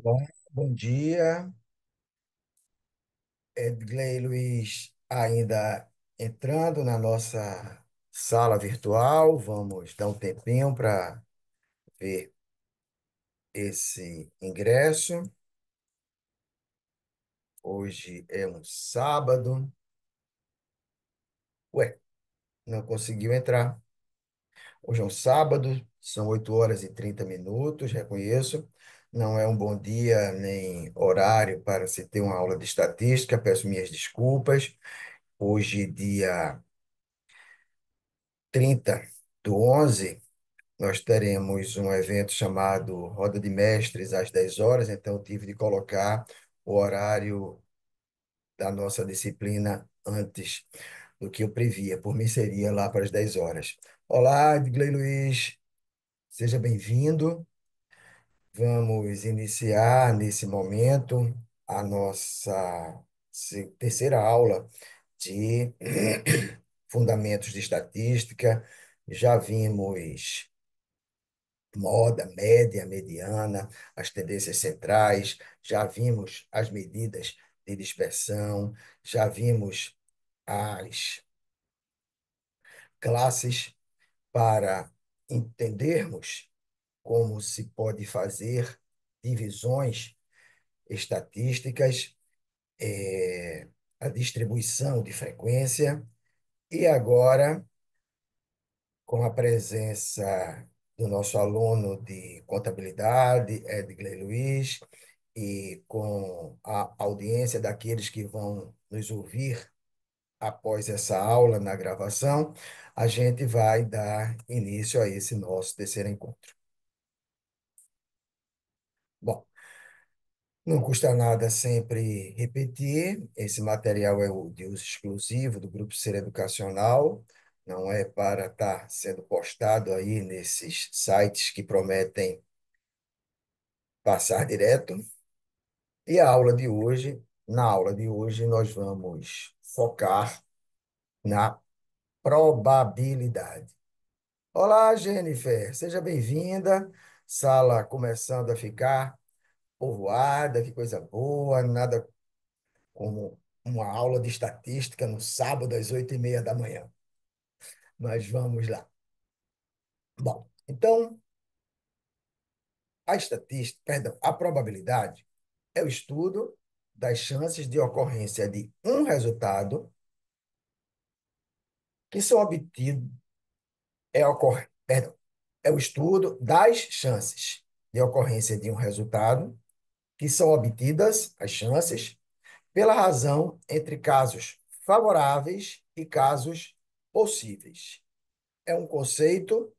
Olá, bom dia. Edgley Luiz ainda entrando na nossa sala virtual. Vamos dar um tempinho para ver esse ingresso. Hoje é um sábado. Ué, não conseguiu entrar. Hoje é um sábado, são 8 horas e 30 minutos, reconheço. Não é um bom dia nem horário para se ter uma aula de estatística. Peço minhas desculpas. Hoje, dia 30/11, nós teremos um evento chamado Roda de Mestres às 10 horas, então eu tive de colocar o horário da nossa disciplina antes do que eu previa. Por mim seria lá para as 10 horas. Olá, Edgley Luiz, seja bem-vindo. Vamos iniciar nesse momento a nossa terceira aula de Fundamentos de Estatística. Já vimos moda, média, mediana, as tendências centrais, já vimos as medidas de dispersão, já vimos as classes para entendermos como se pode fazer divisões estatísticas, a distribuição de frequência, e agora, com a presença do nosso aluno de contabilidade, Edgley Luiz, e com a audiência daqueles que vão nos ouvir após essa aula na gravação, a gente vai dar início a esse nosso terceiro encontro. Bom, não custa nada sempre repetir, esse material é o de uso exclusivo do Grupo Ser Educacional, não é para estar sendo postado aí nesses sites que prometem passar direto. E a aula de hoje, na aula de hoje, nós vamos focar na probabilidade. Olá, Jennifer, seja bem-vinda. Sala começando a ficar povoada, que coisa boa, nada como uma aula de estatística no sábado às 8h30 da manhã. Mas vamos lá. Bom, então, a estatística, perdão, a probabilidade é o estudo das chances de ocorrência de um resultado que são obtidos, perdão, é o estudo das chances de ocorrência de um resultado que são obtidas, as chances, pela razão entre casos favoráveis e casos possíveis. É um conceito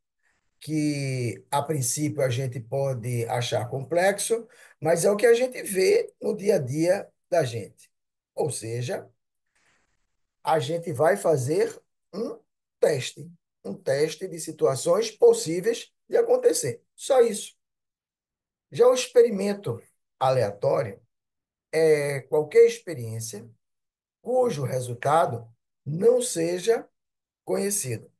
que, a princípio, a gente pode achar complexo, mas é o que a gente vê no dia a dia da gente. Ou seja, a gente vai fazer um teste, um teste de situações possíveis de acontecer. Só isso. Já o experimento aleatório é qualquer experiência cujo resultado não seja conhecido.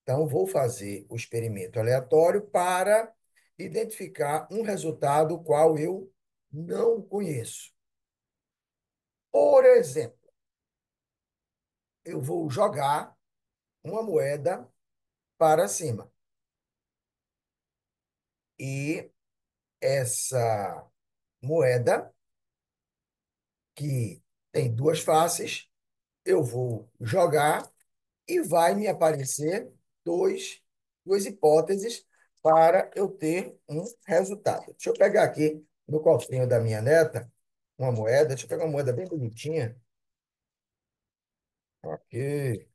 Então, vou fazer o experimento aleatório para identificar um resultado qual eu não conheço. Por exemplo, eu vou jogar uma moeda para cima. E essa moeda, que tem duas faces, eu vou jogar e vai me aparecer duas hipóteses para eu ter um resultado. Deixa eu pegar aqui no cofrinho da minha neta uma moeda. Deixa eu pegar uma moeda bem bonitinha. Ok.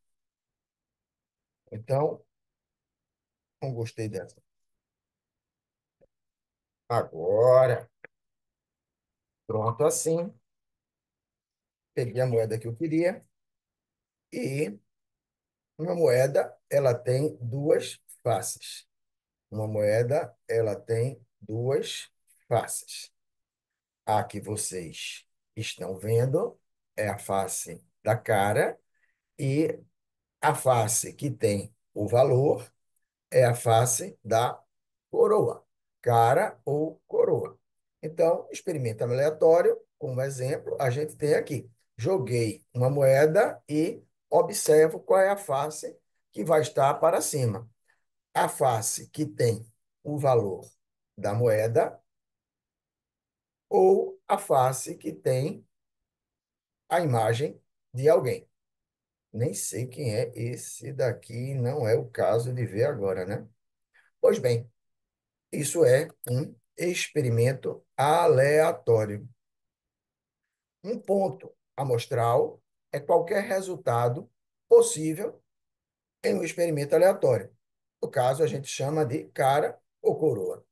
Então, não gostei dessa. Agora, pronto assim. Peguei a moeda que eu queria e uma moeda, ela tem duas faces. Uma moeda, ela tem duas faces. A que vocês estão vendo é a face da cara e a face que tem o valor é a face da coroa. Cara ou coroa. Então, experimento aleatório, como exemplo, a gente tem aqui. Joguei uma moeda e observo qual é a face que vai estar para cima. A face que tem o valor da moeda ou a face que tem a imagem de alguém. Nem sei quem é esse daqui, não é o caso de ver agora, né? Pois bem, isso é um experimento aleatório. Um ponto amostral é qualquer resultado possível em um experimento aleatório. No caso, a gente chama de cara ou coroa.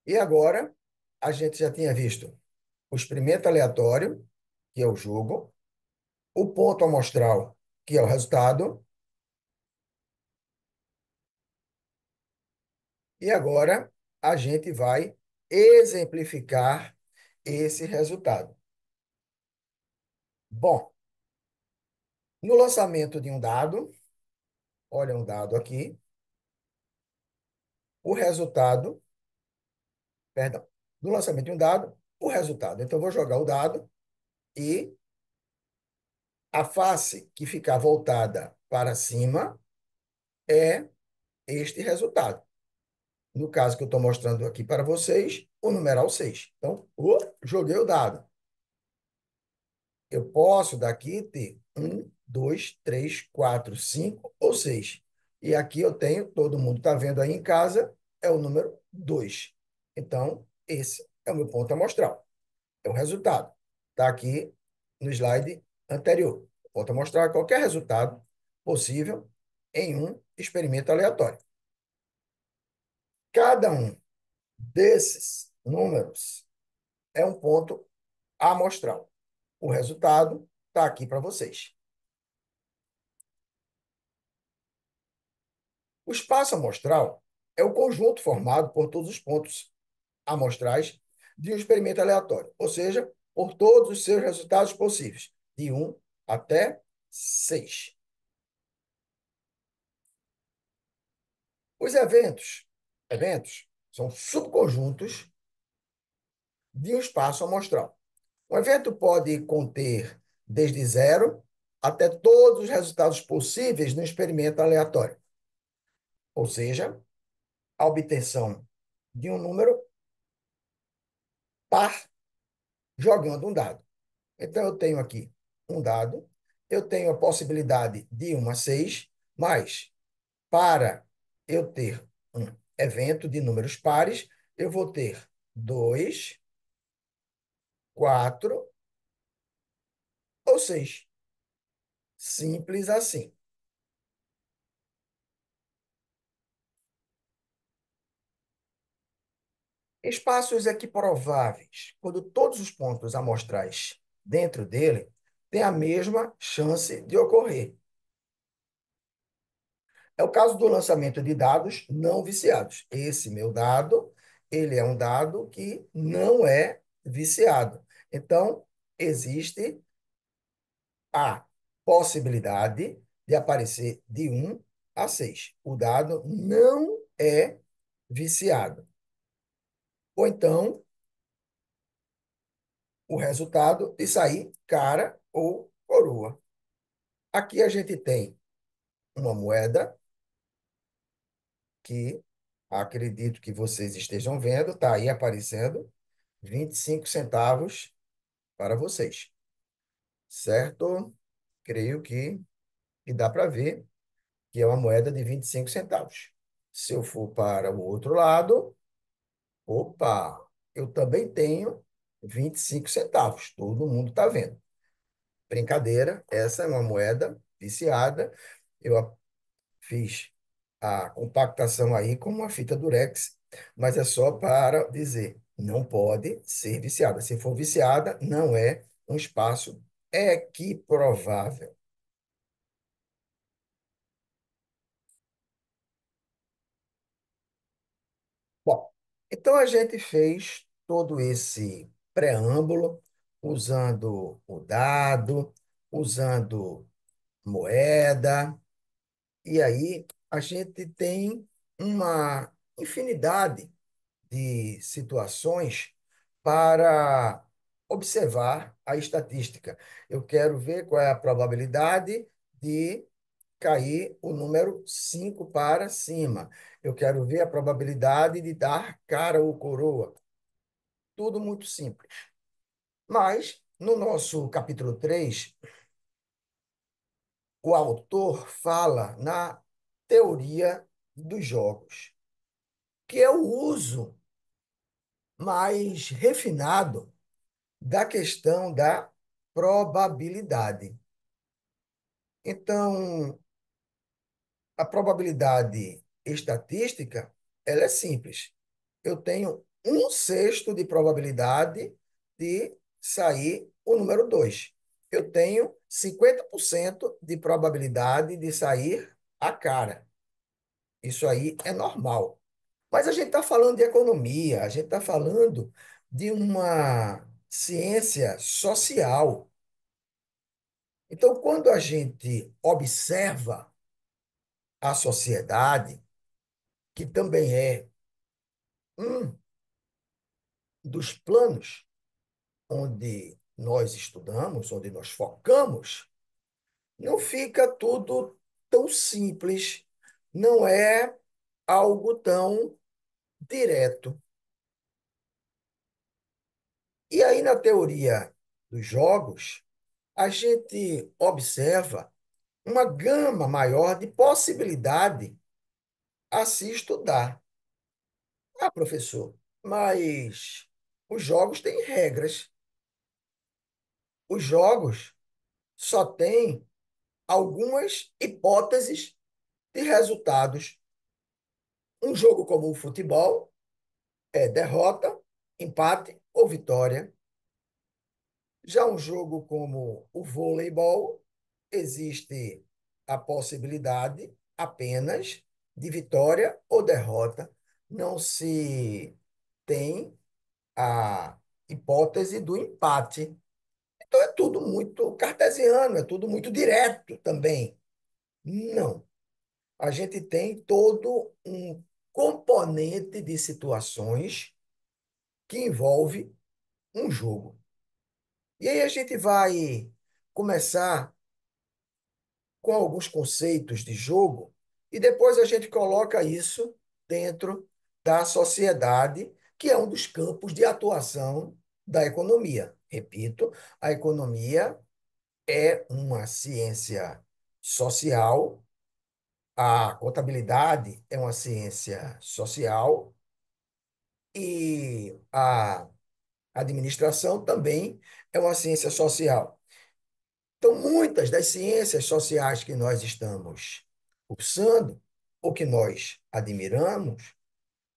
E agora, a gente já tinha visto o experimento aleatório, que é o jogo, o ponto amostral, que é o resultado, e agora a gente vai exemplificar esse resultado. Bom, no lançamento de um dado, olha um dado aqui, o resultado, perdão, no lançamento de um dado, o resultado. Então, eu vou jogar o dado e a face que ficar voltada para cima é este resultado. No caso que eu estou mostrando aqui para vocês, o numeral 6. Então, joguei o dado. Eu posso daqui ter um, dois, três, quatro, cinco ou seis. E aqui eu tenho, todo mundo está vendo aí em casa, é o número 2. Então, esse é o meu ponto amostral. É o resultado. Está aqui no slide anterior. Ponto amostral é qualquer resultado possível em um experimento aleatório. Cada um desses números é um ponto amostral. O resultado está aqui para vocês. O espaço amostral é o conjunto formado por todos os pontos amostrais de um experimento aleatório, ou seja, por todos os seus resultados possíveis, de um até 6. Os eventos são subconjuntos de um espaço amostral. Um evento pode conter desde zero até todos os resultados possíveis no experimento aleatório, ou seja, a obtenção de um número par jogando um dado. Então, eu tenho aqui um dado, eu tenho a possibilidade de 1 a 6, mas para eu ter um evento de números pares, eu vou ter 2, 4 ou 6. Simples assim. Espaços equiprováveis, quando todos os pontos amostrais dentro dele têm a mesma chance de ocorrer. É o caso do lançamento de dados não viciados. Esse meu dado, ele é um dado que não é viciado. Então, existe a possibilidade de aparecer de 1 a 6. O dado não é viciado. Ou então, o resultado de sair cara ou coroa. Aqui a gente tem uma moeda que acredito que vocês estejam vendo, está aí aparecendo 25 centavos para vocês, certo? Creio que dá para ver que é uma moeda de 25 centavos. Se eu for para o outro lado, opa, eu também tenho 25 centavos. Todo mundo está vendo. Brincadeira, essa é uma moeda viciada. Eu fiz a compactação aí com uma fita durex, mas é só para dizer, não pode ser viciada. Se for viciada, não é um espaço equiprovável. Bom, então a gente fez todo esse preâmbulo usando o dado, usando moeda, e aí a gente tem uma infinidade de situações para observar a estatística. Eu quero ver qual é a probabilidade de cair o número 5 para cima. Eu quero ver a probabilidade de dar cara ou coroa. Tudo muito simples. Mas, no nosso capítulo 3, o autor fala na teoria dos jogos, que é o uso mais refinado da questão da probabilidade. Então, a probabilidade estatística, ela é simples. Eu tenho um sexto de probabilidade de sair o número 2. Eu tenho 50% de probabilidade de sair a cara. Isso aí é normal. Mas a gente está falando de economia, a gente está falando de uma ciência social. Então, quando a gente observa a sociedade, que também é um dos planos onde nós estudamos, onde nós focamos, não fica tudo tão simples, não é algo tão direto. E aí, na teoria dos jogos, a gente observa uma gama maior de possibilidade a se estudar. Ah, professor, mas os jogos têm regras. Os jogos só têm algumas hipóteses de resultados. Um jogo como o futebol é derrota, empate ou vitória. Já um jogo como o vôleibol, existe a possibilidade apenas de vitória ou derrota. Não se tem a hipótese do empate. Então é tudo muito cartesiano, é tudo muito direto também. Não. A gente tem todo um componente de situações que envolve um jogo. E aí a gente vai começar com alguns conceitos de jogo e depois a gente coloca isso dentro da sociedade, que é um dos campos de atuação da economia. Repito, a economia é uma ciência social, a contabilidade é uma ciência social e a administração também é uma ciência social. Então, muitas das ciências sociais que nós estamos cursando, ou que nós admiramos,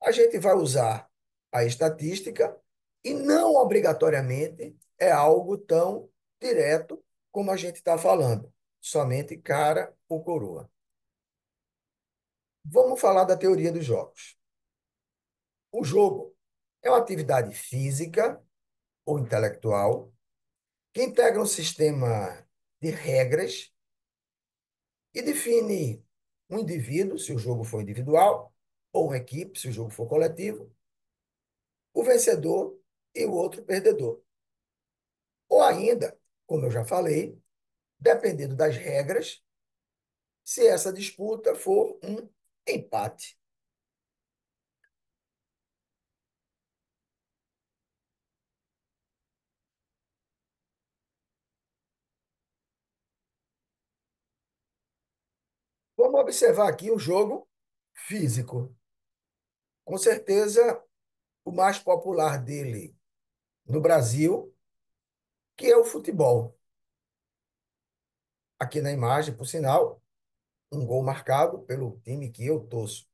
a gente vai usar a estatística e não obrigatoriamente é algo tão direto como a gente está falando, somente cara ou coroa. Vamos falar da teoria dos jogos. O jogo é uma atividade física ou intelectual que integra um sistema de regras e define um indivíduo, se o jogo for individual, ou uma equipe, se o jogo for coletivo, o vencedor e o outro perdedor. Ou ainda, como eu já falei, dependendo das regras, se essa disputa for um empate. Vamos observar aqui o jogo físico. Com certeza, o mais popular dele no Brasil, que é o futebol. Aqui na imagem, por sinal, um gol marcado pelo time que eu torço.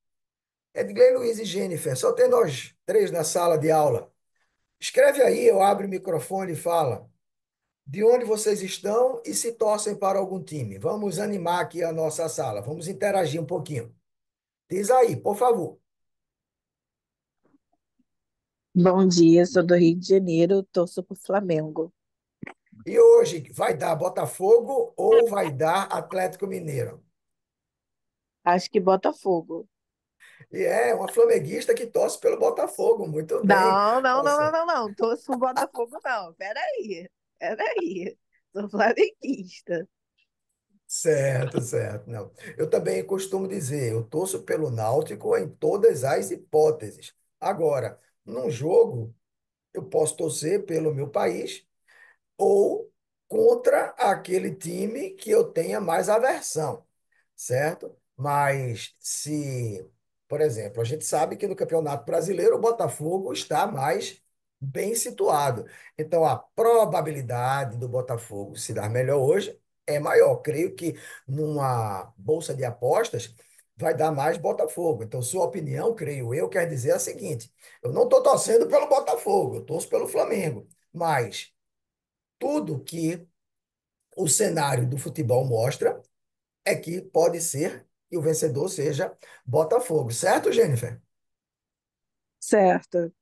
Edgley, Luiz e Jennifer, só tem nós três na sala de aula. Escreve aí, eu abro o microfone e fala de onde vocês estão e se torcem para algum time. Vamos animar aqui a nossa sala, vamos interagir um pouquinho. Diz aí, por favor. Bom dia, sou do Rio de Janeiro, torço pro Flamengo. E hoje vai dar Botafogo ou vai dar Atlético Mineiro? Acho que Botafogo. E é uma flamenguista que torce pelo Botafogo. Muito bem. Não, não, Tá não, não, certo. não, não. Torço pro Botafogo, não. Peraí. Peraí. Sou flamenguista. Certo, certo. Não. Eu também costumo dizer, eu torço pelo Náutico em todas as hipóteses. Agora, num jogo, eu posso torcer pelo meu país ou contra aquele time que eu tenha mais aversão, certo? Mas se, por exemplo, a gente sabe que no Campeonato Brasileiro o Botafogo está mais bem situado. Então a probabilidade do Botafogo se dar melhor hoje é maior. Creio que numa bolsa de apostas vai dar mais Botafogo. Então, sua opinião, creio eu, quer dizer a seguinte: eu não estou torcendo pelo Botafogo, eu torço pelo Flamengo. Mas tudo que o cenário do futebol mostra é que pode ser que o vencedor seja Botafogo, certo, Jennifer? Certo.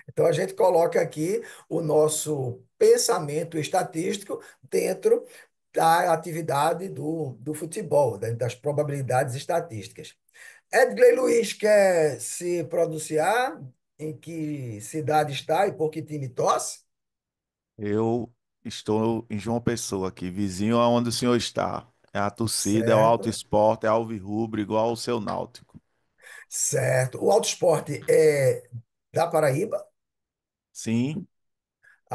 Então a gente coloca aqui o nosso pensamento estatístico dentro da atividade do futebol, das probabilidades estatísticas. Edgley Luiz quer se pronunciar em que cidade está e por que time torce? Eu estou em João Pessoa aqui, vizinho aonde o senhor está. É a torcida, é o Alto Certo, Esporte, é alvirrubro, igual ao seu Náutico. certo. O Auto Esporte é da Paraíba? Sim,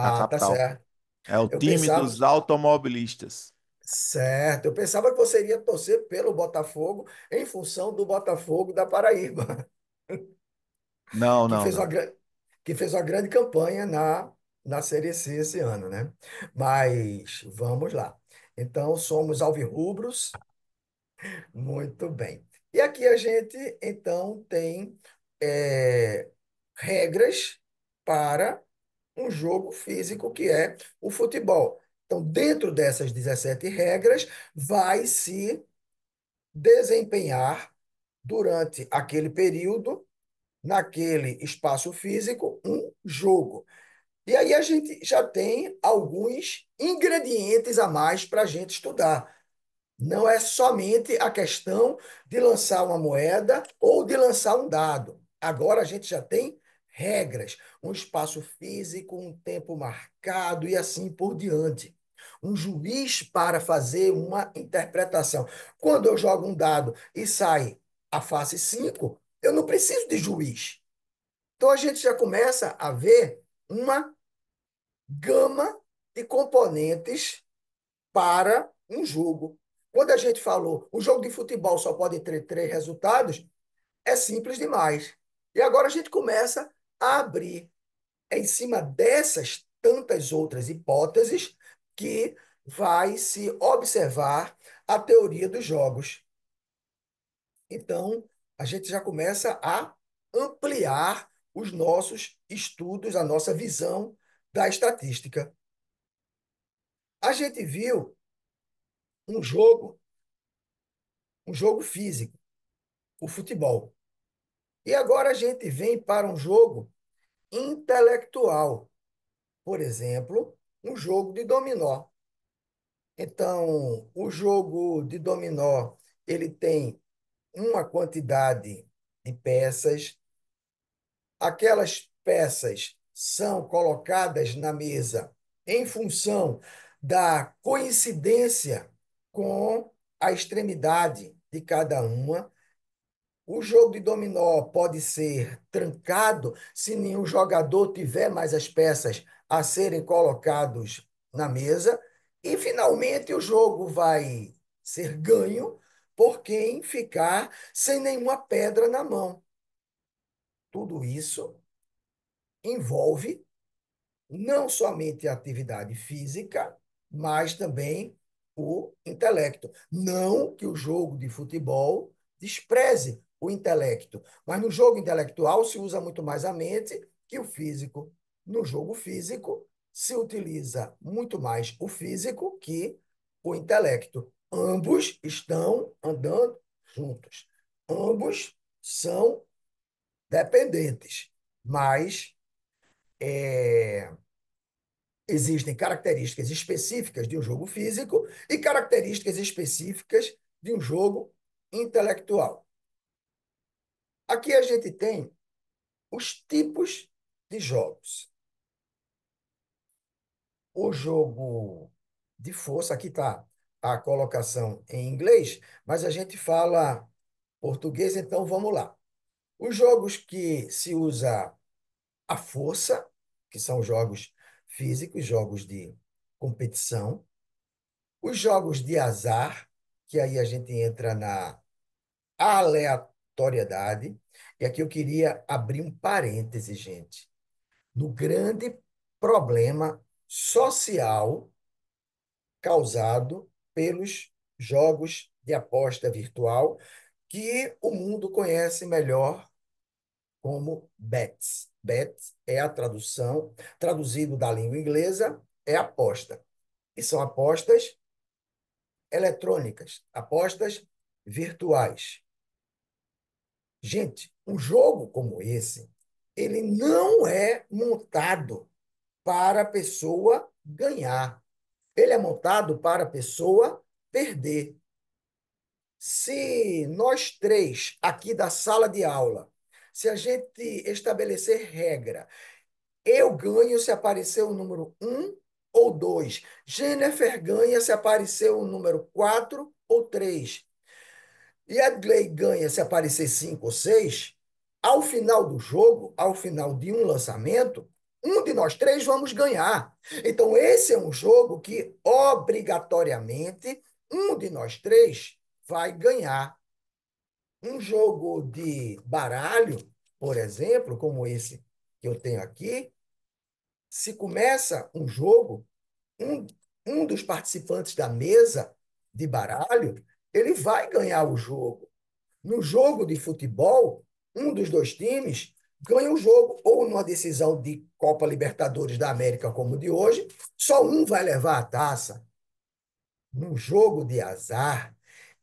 da Ah, tá capital. certo. É o Eu time pensava, dos automobilistas. certo, eu pensava que você iria torcer pelo Botafogo em função do Botafogo da Paraíba, Não, que não, fez uma, não. que fez uma grande campanha na Série C esse ano, né? Mas vamos lá. Então, somos alvirrubros, muito bem. E aqui a gente, então, tem é, regras para um jogo físico que é o futebol. Então, dentro dessas 17 regras, vai se desempenhar durante aquele período, naquele espaço físico, um jogo. E aí a gente já tem alguns ingredientes a mais para a gente estudar. Não é somente a questão de lançar uma moeda ou de lançar um dado. Agora a gente já tem regras, um espaço físico, um tempo marcado e assim por diante. Um juiz para fazer uma interpretação. Quando eu jogo um dado e sai a face 5, eu não preciso de juiz. Então a gente já começa a ver uma gama de componentes para um jogo. Quando a gente falou, o jogo de futebol só pode ter três resultados, é simples demais. E agora a gente começa a abrir em cima dessas tantas outras hipóteses que vai se observar a teoria dos jogos. Então, a gente já começa a ampliar os nossos estudos, a nossa visão da estatística. A gente viu um jogo físico, o futebol. E agora a gente vem para um jogo intelectual, por exemplo, um jogo de dominó. Então, o jogo de dominó, ele tem uma quantidade de peças. Aquelas peças são colocadas na mesa em função da coincidência com a extremidade de cada uma. O jogo de dominó pode ser trancado se nenhum jogador tiver mais as peças a serem colocados na mesa. E, finalmente, o jogo vai ser ganho por quem ficar sem nenhuma pedra na mão. Tudo isso envolve não somente a atividade física, mas também o intelecto. Não que o jogo de futebol despreze o intelecto, mas no jogo intelectual se usa muito mais a mente que o físico. No jogo físico se utiliza muito mais o físico que o intelecto. Ambos estão andando juntos. Ambos são dependentes, mas existem características específicas de um jogo físico e características específicas de um jogo intelectual. Aqui a gente tem os tipos de jogos. O jogo de força, aqui está a colocação em inglês, mas a gente fala português, então vamos lá. Os jogos que se usa a força, que são jogos físicos, jogos de competição. Os jogos de azar, que aí a gente entra na aleatoriedade. E aqui eu queria abrir um parêntese, gente, no grande problema social causado pelos jogos de aposta virtual, que o mundo conhece melhor como bets. Bets é a tradução, traduzido da língua inglesa, é aposta. E são apostas eletrônicas, apostas virtuais. Gente, um jogo como esse, ele não é montado para a pessoa ganhar. Ele é montado para a pessoa perder. Se nós três aqui da sala de aula, se a gente estabelecer regra, eu ganho se aparecer o número um ou 2, Jennifer ganha se aparecer o número 4 ou 3, e Edgley ganha se aparecer 5 ou 6, ao final do jogo, ao final de um lançamento, um de nós três vamos ganhar. Então, esse é um jogo que, obrigatoriamente, um de nós três vai ganhar. Um jogo de baralho, por exemplo, como esse que eu tenho aqui, se começa um jogo, um, um dos participantes da mesa de baralho, ele vai ganhar o jogo. No jogo de futebol, um dos dois times ganha o jogo, ou numa decisão de Copa Libertadores da América, como o de hoje, só um vai levar a taça. No jogo de azar,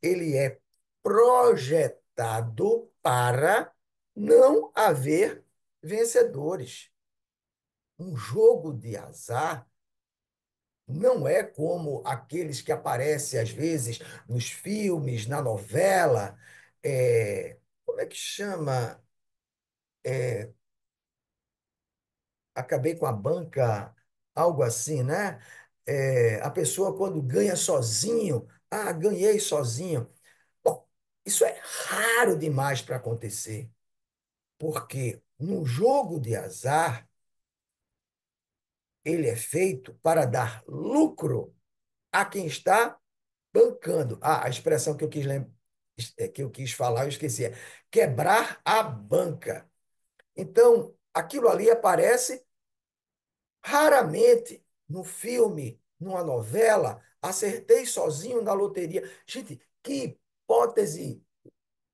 ele é projetado para não haver vencedores. Um jogo de azar não é como aqueles que aparecem, às vezes, nos filmes, na novela. Como é que chama? Acabei com a banca, algo assim, né? A pessoa, quando ganha sozinho, ganhei sozinho. Bom, isso é raro demais para acontecer, porque no jogo de azar, ele é feito para dar lucro a quem está bancando. A expressão que eu quis que eu quis falar, eu esqueci, é quebrar a banca. Então, aquilo ali aparece raramente no filme, numa novela, acertei sozinho na loteria. Gente, que hipótese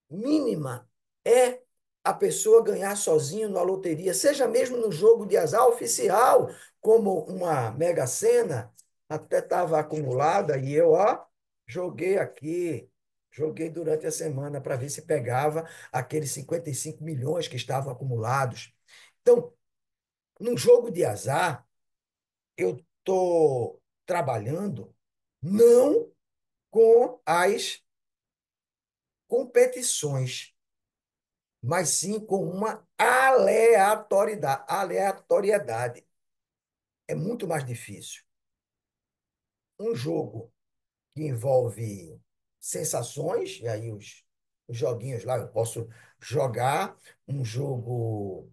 mínima é a pessoa ganhar sozinho na loteria, seja mesmo no jogo de azar oficial, como uma Mega Sena, até estava acumulada e eu, joguei aqui, joguei durante a semana para ver se pegava aqueles 55 milhões que estavam acumulados. Então, no jogo de azar, eu estou trabalhando não com as competições, mas sim com uma aleatoriedade. Aleatoriedade é muito mais difícil. Um jogo que envolve sensações, e aí os joguinhos lá, eu posso jogar um jogo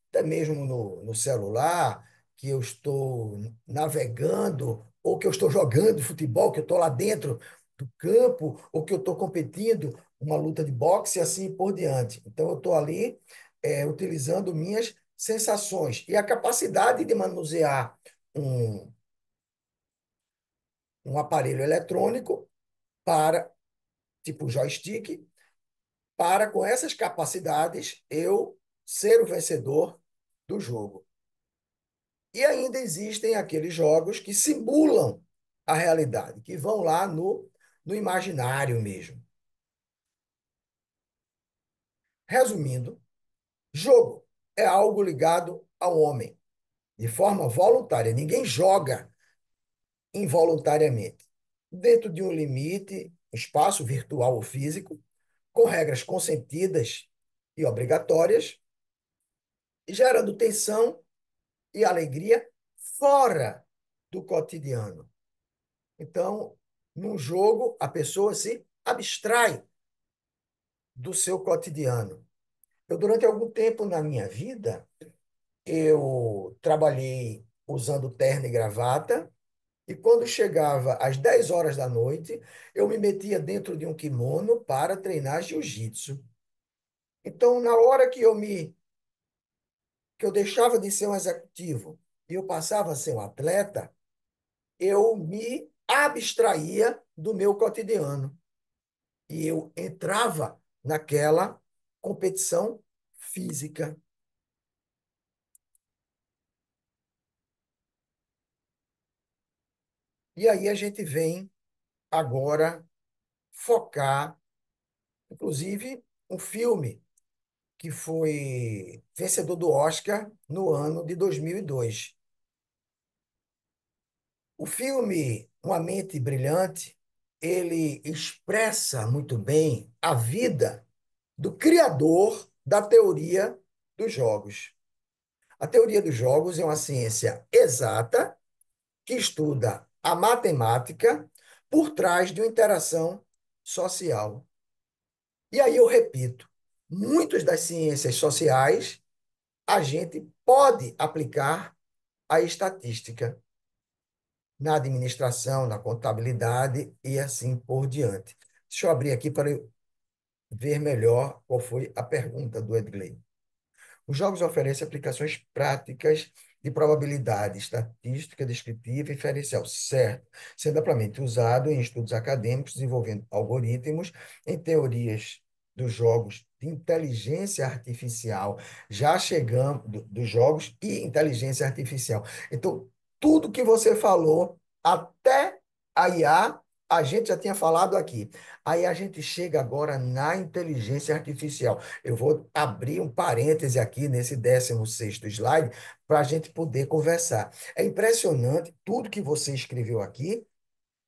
até mesmo no celular, que eu estou navegando, ou que eu estou jogando futebol, que eu estou lá dentro do campo, ou que eu estou competindo uma luta de boxe e assim por diante. Então, eu estou ali utilizando minhas sensações e a capacidade de manusear um, um aparelho eletrônico para, tipo joystick, para, com essas capacidades, eu ser o vencedor do jogo. E ainda existem aqueles jogos que simulam a realidade, que vão lá no imaginário mesmo. Resumindo, jogo é algo ligado ao homem, de forma voluntária. Ninguém joga involuntariamente. Dentro de um limite, espaço virtual ou físico, com regras consentidas e obrigatórias, gerando tensão e alegria fora do cotidiano. Então, num jogo, a pessoa se abstrai do seu cotidiano. Eu, durante algum tempo na minha vida, eu trabalhei usando terno e gravata, e quando chegava às 10 horas da noite, eu me metia dentro de um kimono para treinar jiu-jitsu. Então, na hora que eu deixava de ser um executivo e eu passava a ser um atleta, eu me abstraía do meu cotidiano e eu entrava naquela competição física. E aí a gente vem agora focar, inclusive, um filme que foi vencedor do Oscar no ano de 2002. O filme Uma Mente Brilhante, ele expressa muito bem a vida do criador da teoria dos jogos. A teoria dos jogos é uma ciência exata que estuda a matemática por trás de uma interação social. E aí eu repito, muitas das ciências sociais a gente pode aplicar a estatística na administração, na contabilidade e assim por diante. Deixa eu abrir aqui para eu ver melhor qual foi a pergunta do Edgley. Os jogos oferecem aplicações práticas de probabilidade, estatística descritiva e inferencial, certo, sendo amplamente usado em estudos acadêmicos desenvolvendo algoritmos em teorias dos jogos de inteligência artificial, já chegando dos jogos e inteligência artificial. Então, tudo que você falou, até a IA, a gente já tinha falado aqui. Aí a gente chega agora na inteligência artificial. Eu vou abrir um parêntese aqui nesse 16º slide para a gente poder conversar. É impressionante tudo que você escreveu aqui.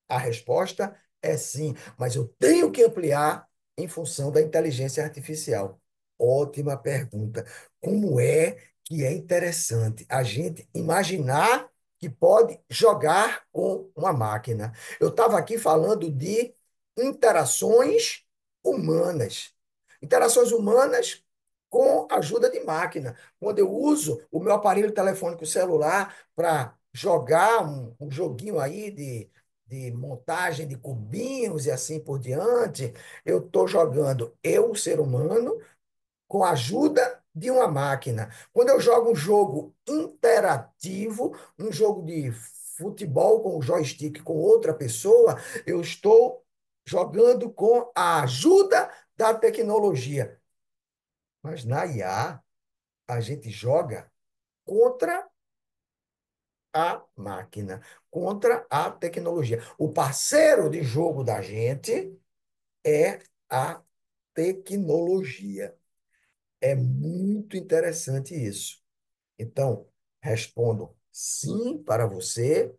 A resposta é sim, mas eu tenho que ampliar em função da inteligência artificial. Ótima pergunta. Como é que é interessante a gente imaginar que pode jogar com uma máquina? Eu estava aqui falando de interações humanas. Interações humanas com a ajuda de máquina. Quando eu uso o meu aparelho telefônico celular para jogar um joguinho aí de montagem de cubinhos e assim por diante, eu estou jogando eu, o ser humano, com a ajuda de uma máquina. Quando eu jogo um jogo interativo, um jogo de futebol com o joystick com outra pessoa, eu estou jogando com a ajuda da tecnologia. Mas na IA, a gente joga contra a máquina, contra a tecnologia. O parceiro de jogo da gente é a tecnologia. É muito interessante isso. Então, respondo sim para você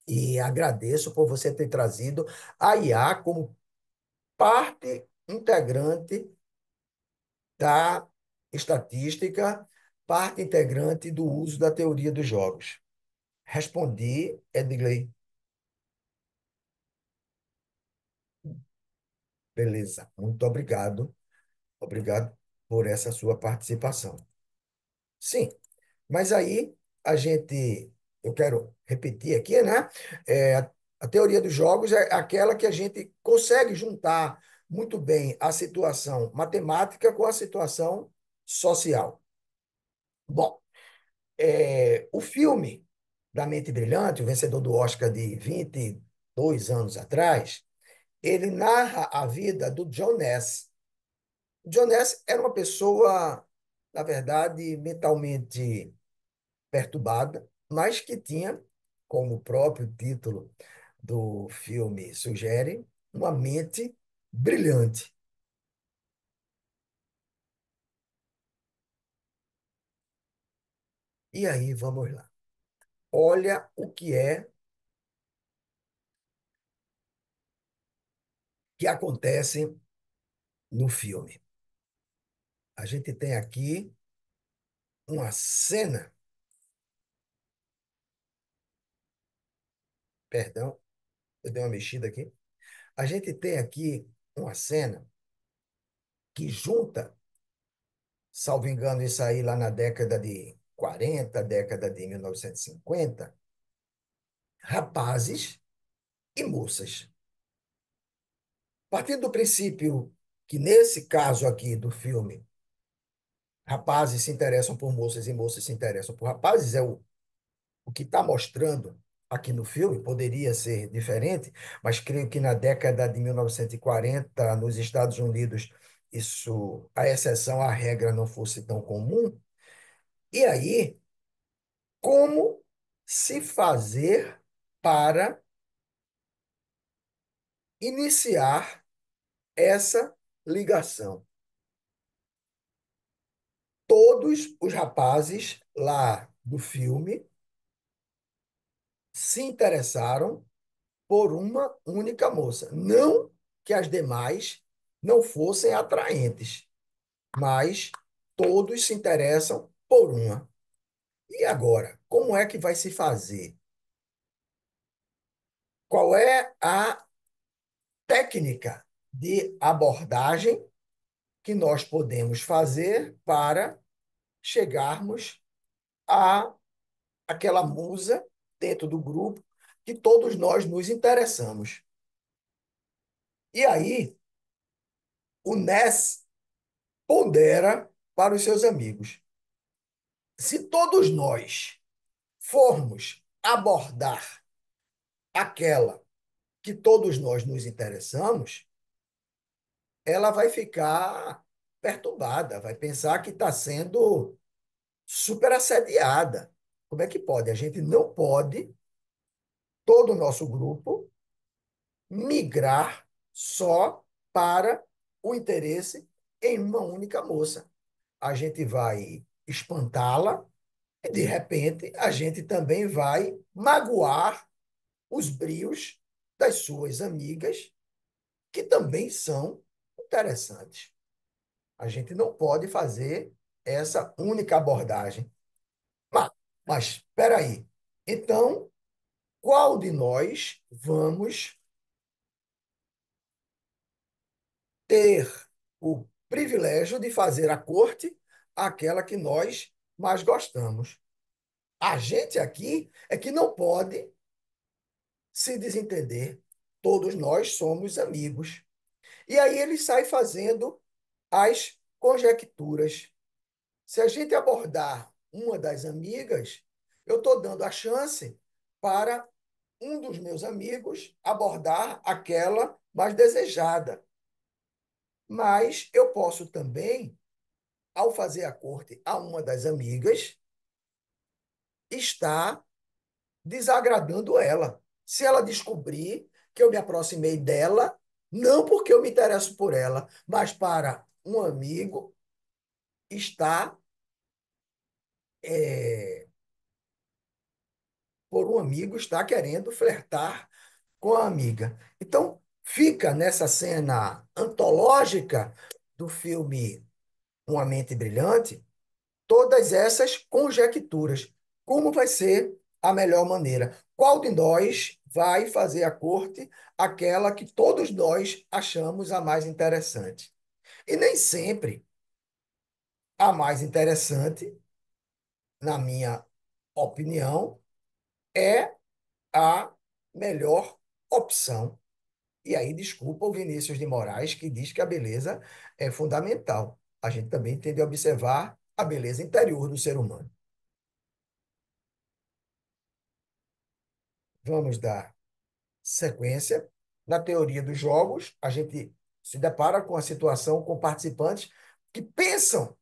e agradeço por você ter trazido a IA como parte integrante da estatística, parte integrante do uso da teoria dos jogos. Respondi, Edgley. Beleza, muito obrigado. Obrigado por essa sua participação. Sim, mas aí a gente, eu quero repetir aqui, né? A teoria dos jogos é aquela que a gente consegue juntar muito bem a situação matemática com a situação social. Bom, o filme da Mente Brilhante, o vencedor do Oscar de 22 anos atrás, ele narra a vida do John Ness. John Ness era uma pessoa, na verdade, mentalmente perturbada, mas que tinha, como o próprio título do filme sugere, uma mente brilhante. E aí, vamos lá. Olha o que é que acontecem no filme. A gente tem aqui uma cena, perdão, eu dei uma mexida aqui. A gente tem aqui uma cena que junta, salvo engano, isso aí lá na década de 40, década de 1950, rapazes e moças. Partindo do princípio que, nesse caso aqui do filme, rapazes se interessam por moças e moças se interessam por rapazes, é o que está mostrando aqui no filme, poderia ser diferente, mas creio que na década de 1940, nos Estados Unidos, isso, a exceção à regra não fosse tão comum. E aí, como se fazer para iniciar essa ligação? Todos os rapazes lá do filme se interessaram por uma única moça. Não que as demais não fossem atraentes, mas todos se interessam por uma. E agora, como é que vai se fazer? Qual é a técnica de abordagem que nós podemos fazer para chegarmos a aquela musa dentro do grupo que todos nós nos interessamos? E aí, o Ness pondera para os seus amigos: se todos nós formos abordar aquela que todos nós nos interessamos, ela vai ficar perturbada, vai pensar que está sendo super assediada. Como é que pode? A gente não pode, todo o nosso grupo, migrar só para o interesse em uma única moça. A gente vai espantá-la e, de repente, a gente também vai magoar os brios das suas amigas, que também são interessantes. A gente não pode fazer essa única abordagem. Mas espera aí. Então, qual de nós vamos ter o privilégio de fazer a corte àquela que nós mais gostamos? A gente aqui é que não pode se desentender. Todos nós somos amigos. E aí ele sai fazendo as conjecturas. Se a gente abordar uma das amigas, eu estou dando a chance para um dos meus amigos abordar aquela mais desejada. Mas eu posso também, ao fazer a corte a uma das amigas, estar desagradando ela. Se ela descobrir que eu me aproximei dela, não porque eu me interesso por ela, mas para um amigo está, é, por um amigo está querendo flertar com a amiga. Então, fica nessa cena antológica do filme Uma Mente Brilhante todas essas conjecturas. Como vai ser a melhor maneira? Qual de nós vai fazer a corte aquela que todos nós achamos a mais interessante? E nem sempre a mais interessante, na minha opinião, é a melhor opção. E aí, desculpa o Vinícius de Moraes, que diz que a beleza é fundamental. A gente também tem de observar a beleza interior do ser humano. Vamos dar sequência. Na teoria dos jogos, a gente se depara com a situação com participantes que pensam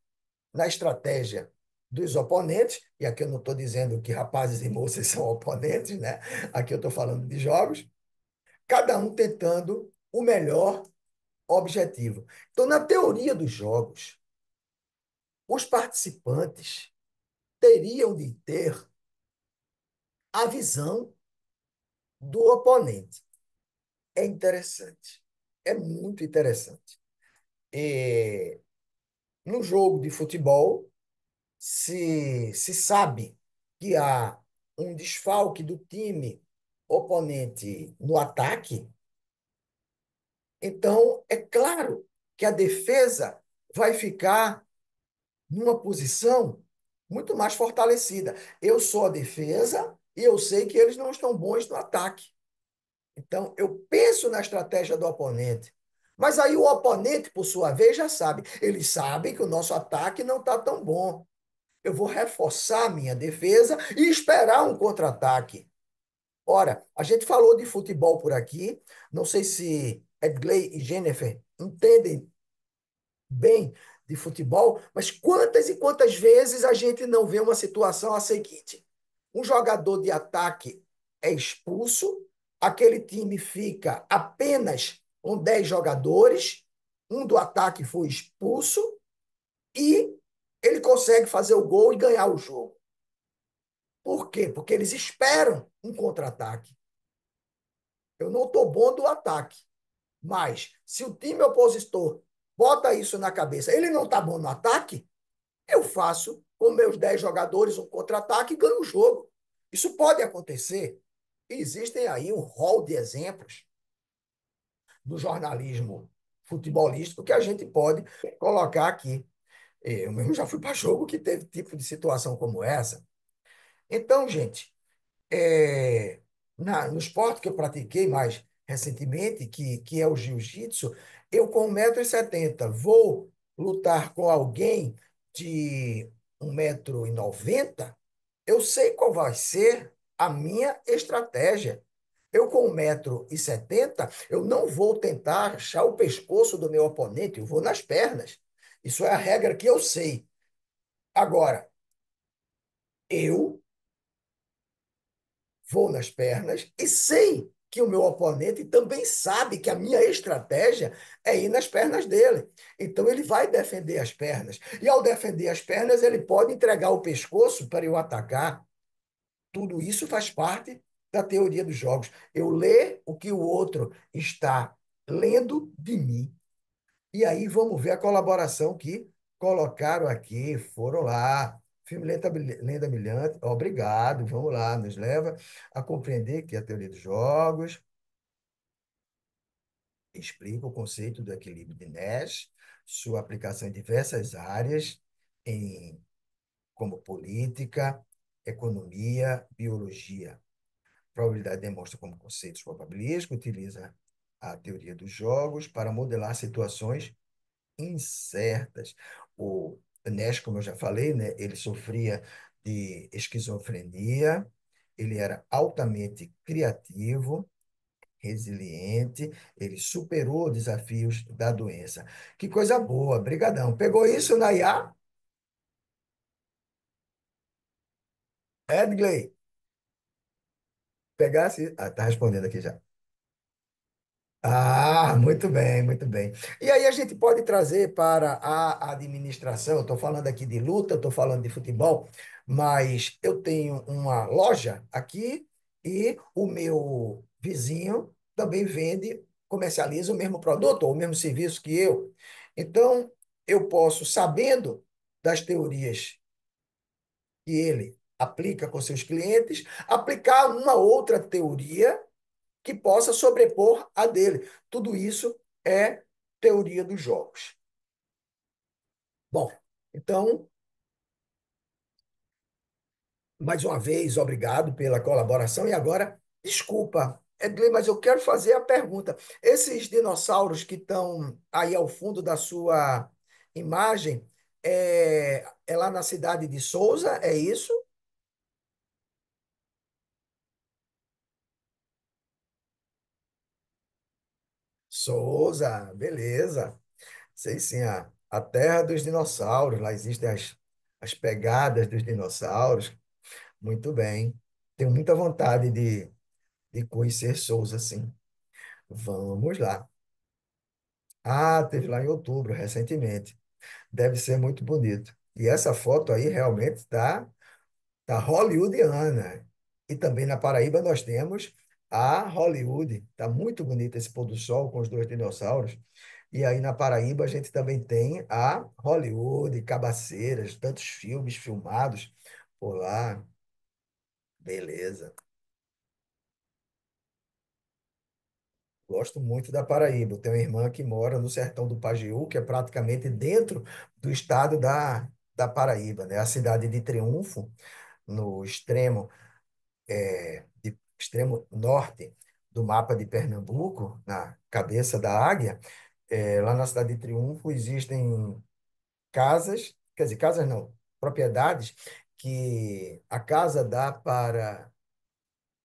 na estratégia dos oponentes, e aqui eu não estou dizendo que rapazes e moças são oponentes, né? Aqui eu estou falando de jogos, cada um tentando o melhor objetivo. Então, na teoria dos jogos, os participantes teriam de ter a visão do oponente. É interessante. é muito interessante. E, no jogo de futebol, se sabe que há um desfalque do time oponente no ataque, então é claro que a defesa vai ficar numa posição muito mais fortalecida. Eu sou a defesa e eu sei que eles não estão bons no ataque. Então, eu penso na estratégia do oponente. Mas aí o oponente, por sua vez, já sabe. Eles sabem que o nosso ataque não está tão bom. Eu vou reforçar a minha defesa e esperar um contra-ataque. Ora, a gente falou de futebol por aqui. Não sei se Edgley e Jennifer entendem bem de futebol, mas quantas e quantas vezes a gente não vê uma situação a seguinte: um jogador de ataque é expulso, aquele time fica apenas com 10 jogadores, um do ataque foi expulso e ele consegue fazer o gol e ganhar o jogo. Por quê? Porque eles esperam um contra-ataque. Eu não estou bom do ataque, mas se o time opositor bota isso na cabeça, ele não está bom no ataque, eu faço com meus 10 jogadores um contra-ataque e ganho o jogo. Isso pode acontecer. Existem aí um rol de exemplos do jornalismo futebolístico que a gente pode colocar aqui. Eu mesmo já fui para jogo que teve tipo de situação como essa. Então, gente, no esporte que eu pratiquei mais recentemente, que é o jiu-jitsu, eu com 1,70 m vou lutar com alguém de 1,90 m, eu sei qual vai ser a minha estratégia. Eu com 1,70 m, eu não vou tentar achar o pescoço do meu oponente, eu vou nas pernas. Isso é a regra que eu sei. Agora, eu vou nas pernas e sei que o meu oponente também sabe que a minha estratégia é ir nas pernas dele. Então ele vai defender as pernas. E ao defender as pernas, ele pode entregar o pescoço para eu atacar. Tudo isso faz parte da teoria dos jogos. Eu ler o que o outro está lendo de mim. E aí vamos ver a colaboração que colocaram aqui, foram lá. Filme Lenda Brilhante, obrigado, vamos lá, nos leva a compreender que a teoria dos jogos explica o conceito do equilíbrio de Nash, sua aplicação em diversas áreas, em, como política, economia, biologia. Probabilidade demonstra como conceitos probabilísticos, utiliza a teoria dos jogos para modelar situações incertas. O Nash, como eu já falei, né, ele sofria de esquizofrenia, ele era altamente criativo, resiliente, ele superou desafios da doença. Que coisa boa, brigadão. Pegou isso, Nayá? Edgley, pegasse? Ah, tá respondendo aqui já. Ah, muito bem, muito bem. E aí a gente pode trazer para a administração, eu estou falando aqui de luta, eu estou falando de futebol, mas eu tenho uma loja aqui e o meu vizinho também vende, comercializa o mesmo produto ou o mesmo serviço que eu. Então, eu posso, sabendo das teorias que ele aplica com seus clientes, aplicar uma outra teoria que possa sobrepor a dele. Tudo isso é teoria dos jogos. Bom, então, mais uma vez, obrigado pela colaboração. E agora, desculpa, Edgley, mas eu quero fazer a pergunta. Esses dinossauros que estão aí ao fundo da sua imagem, é lá na cidade de Souza, é isso? Souza, beleza. Sei sim, a terra dos dinossauros, lá existem as pegadas dos dinossauros. Muito bem. Tenho muita vontade de conhecer Souza, sim. Vamos lá. Ah, teve lá em outubro, recentemente. Deve ser muito bonito. E essa foto aí realmente está tá hollywoodiana. E também na Paraíba nós temos a Hollywood. Está muito bonito esse pôr do sol com os dois dinossauros. E aí na Paraíba a gente também tem a Hollywood, Cabaceiras, tantos filmes filmados por lá. Beleza. Gosto muito da Paraíba. Eu tenho uma irmã que mora no sertão do Pajeú, que é praticamente dentro do estado da Paraíba, né? A cidade de Triunfo, no extremo norte do mapa de Pernambuco, na cabeça da águia. Lá na cidade de Triunfo existem casas, quer dizer, casas não, propriedades que a casa dá para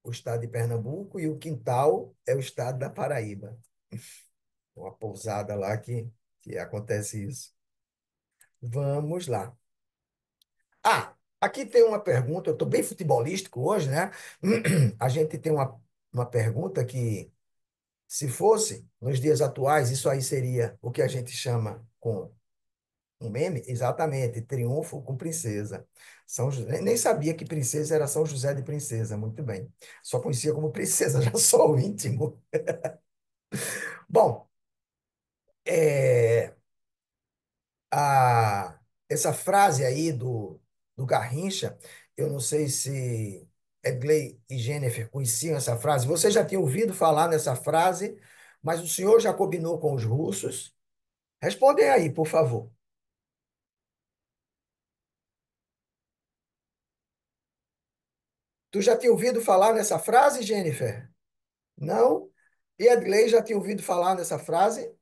o estado de Pernambuco e o quintal é o estado da Paraíba. Uma pousada lá que acontece isso. Vamos lá. Ah, aqui tem uma pergunta, eu estou bem futebolístico hoje, né? A gente tem uma pergunta que, se fosse nos dias atuais, isso aí seria o que a gente chama com um meme? Exatamente, triunfo com princesa. São José, nem sabia que princesa era São José de Princesa, muito bem. Só conhecia como princesa, já só o íntimo. Bom, é, a, essa frase aí do Garrincha, eu não sei se Edgley e Jennifer conheciam essa frase. Você já tinha ouvido falar nessa frase, mas o senhor já combinou com os russos? Respondem aí, por favor. Tu já tinha ouvido falar nessa frase, Jennifer? Não? E Edgley já tinha ouvido falar nessa frase?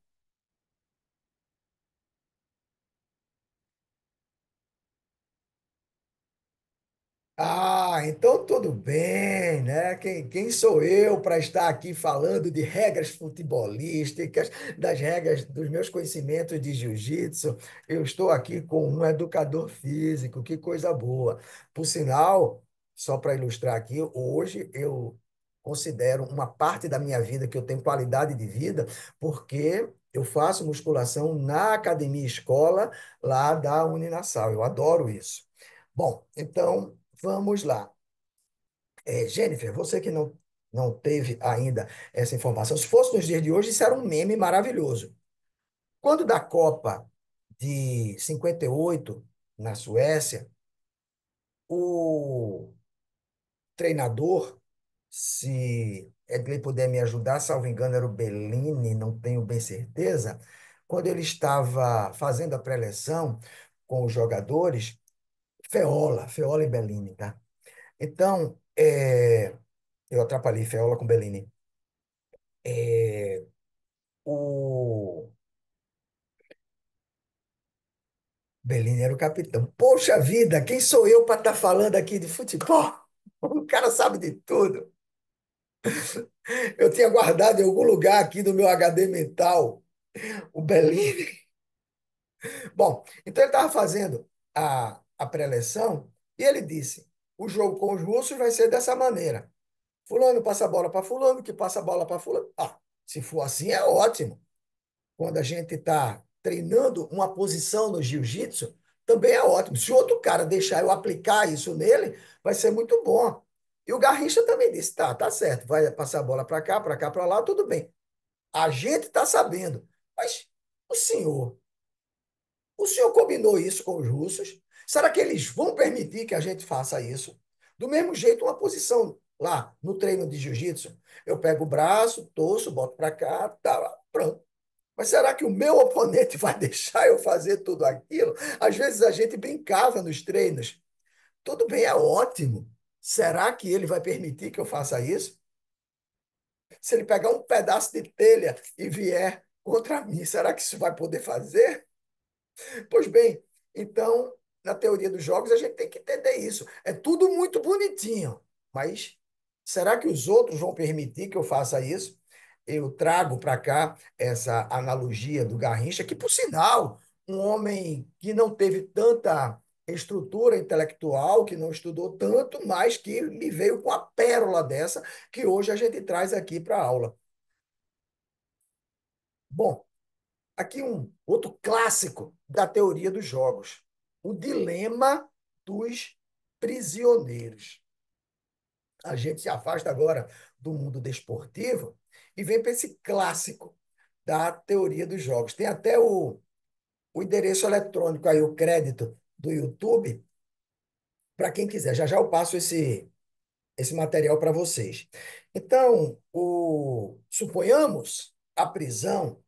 Ah, então tudo bem, né? Quem sou eu para estar aqui falando de regras futebolísticas, das regras dos meus conhecimentos de jiu-jitsu? Eu estou aqui com um educador físico, que coisa boa. Por sinal, só para ilustrar aqui, hoje eu considero uma parte da minha vida que eu tenho qualidade de vida, porque eu faço musculação na academia escola lá da Uninasal. Eu adoro isso. Bom, então. Vamos lá. Jennifer, você que não teve ainda essa informação, se fosse nos dias de hoje, isso era um meme maravilhoso. Quando da Copa de 58 na Suécia, o treinador, se Edgley puder me ajudar, salvo engano, era o Bellini, não tenho bem certeza, quando ele estava fazendo a preleção com os jogadores, Feola e Bellini, tá? Então, eu atrapalhei Feola com Bellini. É, o Bellini era o capitão. Poxa vida, quem sou eu para estar falando aqui de futebol? O cara sabe de tudo. Eu tinha guardado em algum lugar aqui do meu HD mental o Bellini. Bom, então ele estava fazendo a pré-eleção e ele disse: o jogo com os russos vai ser dessa maneira. Fulano passa a bola para Fulano, que passa a bola para Fulano. Ah, se for assim, é ótimo. Quando a gente está treinando uma posição no jiu-jitsu, também é ótimo. Se outro cara deixar eu aplicar isso nele, vai ser muito bom. E o Garrincha também disse: tá certo, vai passar a bola para cá, para lá, tudo bem. A gente está sabendo. Mas o senhor combinou isso com os russos? Será que eles vão permitir que a gente faça isso? Do mesmo jeito, uma posição lá no treino de jiu-jitsu, eu pego o braço, torço, boto para cá, tá, pronto. Mas será que o meu oponente vai deixar eu fazer tudo aquilo? Às vezes a gente brincava nos treinos. Tudo bem, é ótimo. Será que ele vai permitir que eu faça isso? Se ele pegar um pedaço de telha e vier contra mim, será que isso vai poder fazer? Pois bem, então, na teoria dos jogos, a gente tem que entender isso. É tudo muito bonitinho, mas será que os outros vão permitir que eu faça isso? Eu trago para cá essa analogia do Garrincha, que, por sinal, um homem que não teve tanta estrutura intelectual, que não estudou tanto, mas que me veio com a pérola dessa, que hoje a gente traz aqui para a aula. Bom, aqui um outro clássico da teoria dos jogos, o dilema dos prisioneiros. A gente se afasta agora do mundo desportivo e vem para esse clássico da teoria dos jogos. Tem até o endereço eletrônico aí, o crédito do YouTube, para quem quiser. Já já eu passo esse material para vocês. Então, suponhamos a prisão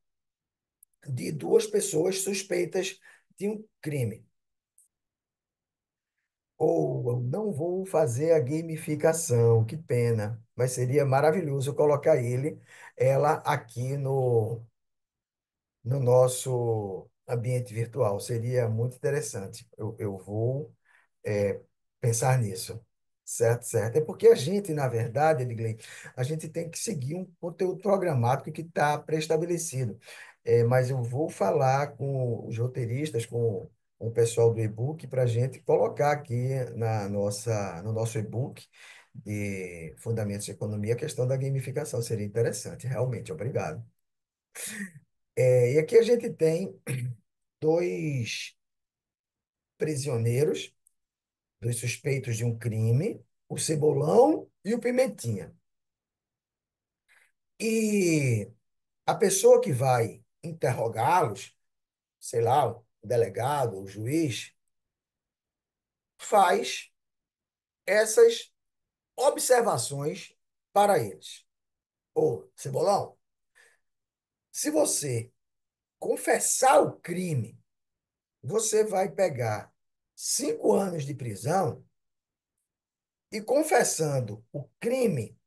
de duas pessoas suspeitas de um crime. Ou eu não vou fazer a gamificação, que pena, mas seria maravilhoso eu colocar ela aqui no nosso ambiente virtual. Seria muito interessante. Eu vou é, pensar nisso. Certo, certo. É porque a gente, na verdade, Edgley, a gente tem que seguir um conteúdo programático que está pré-estabelecido. Mas eu vou falar com os roteiristas, com o pessoal do e-book, para a gente colocar aqui no nosso e-book de Fundamentos de Economia a questão da gamificação. Seria interessante, realmente. Obrigado. E aqui a gente tem dois prisioneiros, dois suspeitos de um crime, o Cebolão e o Pimentinha. E a pessoa que vai interrogá-los, sei lá, o delegado, o juiz, faz essas observações para eles. Ô, Cebolão, se você confessar o crime, você vai pegar 5 anos de prisão e confessando o crime